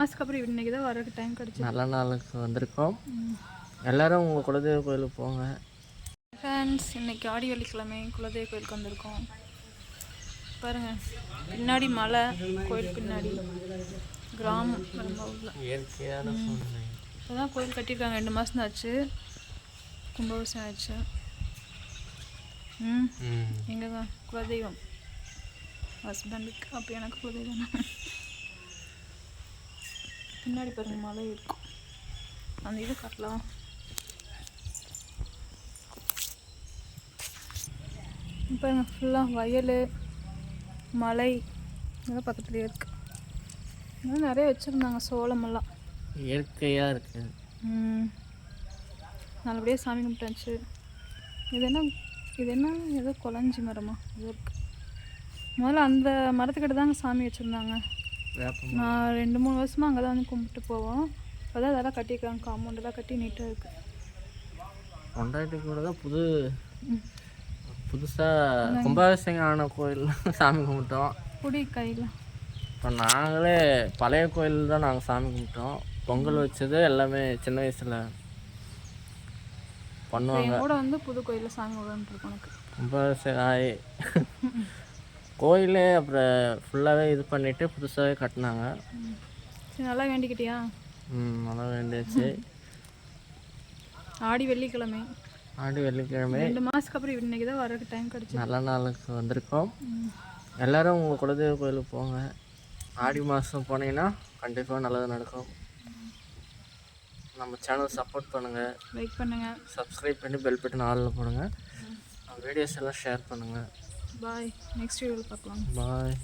மாதத்துக்கு அப்புறம் இன்றைக்கி தான் வரக்கு டைம் கிடச்சி நல்ல நாளுக்கு வந்திருக்கோம். எல்லோரும் உங்கள் குலதெய்வ கோயிலுக்கு போங்க. ஃப்ரெண்ட்ஸ், இன்றைக்கி ஆடி வெள்ளிக்கிழமை குலதெய்வ கோயிலுக்கு வந்திருக்கோம். பாருங்கள், பின்னாடி மலை, கோயில் பின்னாடி கிராமம் ரொம்ப ஊரில் இயற்கையான சூழ்நிலை. இப்போ தான் கோயில் கட்டியிருக்காங்க, 2 மாதம் ஆச்சு. கும்பாபிஷேகம் ஆயிடுச்சு. எங்கே தான் குலதெய்வம் ஹஸ்பண்டுக்கு, அப்போ எனக்கு குலதெய்வம். பின்னாடி பாருங்கள் மலை இருக்கும், அந்த இது காட்டலாம். பாருங்க ஃபுல்லாக வயல், மலை இதெல்லாம் பக்கத்துலேயே இருக்குது. இதெல்லாம் நிறைய வச்சுருந்தாங்க, சோளமெல்லாம் இயற்கையாக இருக்குது. நல்லபடியாக சாமி கும்பிட்டாச்சு. இது என்ன ஏதோ குழஞ்சி மரமா இது இருக்குது. முதல்ல அந்த மரத்துக்கிட்ட தாங்க சாமி வச்சுருந்தாங்க. நான் 2-3 வருஷமாக அங்கே தான் வந்து கும்பிட்டு போவோம். இப்போ தான் அதெல்லாம் கட்டியிருக்காங்க, காம்பவுண்டெல்லாம் கட்டி நீட்டாக இருக்குது. கொண்டாட்டி கூட தான் புதுசாக கும்பாபிஷேகம் ஆன கோயில் சாமி கும்பிட்டோம். குடி கையில் இப்போ நாங்களே பழைய கோயில் தான் நாங்கள் சாமி கும்பிட்டோம். பொங்கல் வச்சது எல்லாமே சின்ன வயசில் பண்ணுவாங்க. கூட வந்து புது கோயிலில் சாமி விடன்ட்ருக்கு. எனக்கு கும்பாபிஷேகம் ஆகி கோயிலே அப்புறம் ஃபுல்லாகவே இது பண்ணிவிட்டு புதுசாகவே கட்டினாங்க. சரி, நல்லா வேண்டிக்கிட்டியா? நல்லா வேண்டியாச்சு. ஆடி வெள்ளிக்கிழமை 2 மாதத்துக்கு அப்புறம் இன்றைக்கி தான் வரக்கு டைம் கிடச்சி நல்ல நாளுக்கு வந்திருக்கோம். எல்லோரும் உங்கள் குலதெய்வ கோயிலுக்கு போங்க. ஆடி மாதம் போனீங்கன்னா கண்டிப்பாக நல்லது நடக்கும். நம்ம சேனல் சப்போர்ட் பண்ணுங்கள், லைக் பண்ணுங்கள், சப்ஸ்கிரைப் பண்ணி பெல் பட்டன் ஆளில் போடுங்க. வீடியோஸ் எல்லாம் ஷேர் பண்ணுங்கள். பாய். நெக்ஸ்ட் வீடியோவில் பார்க்கலாம். பாய்.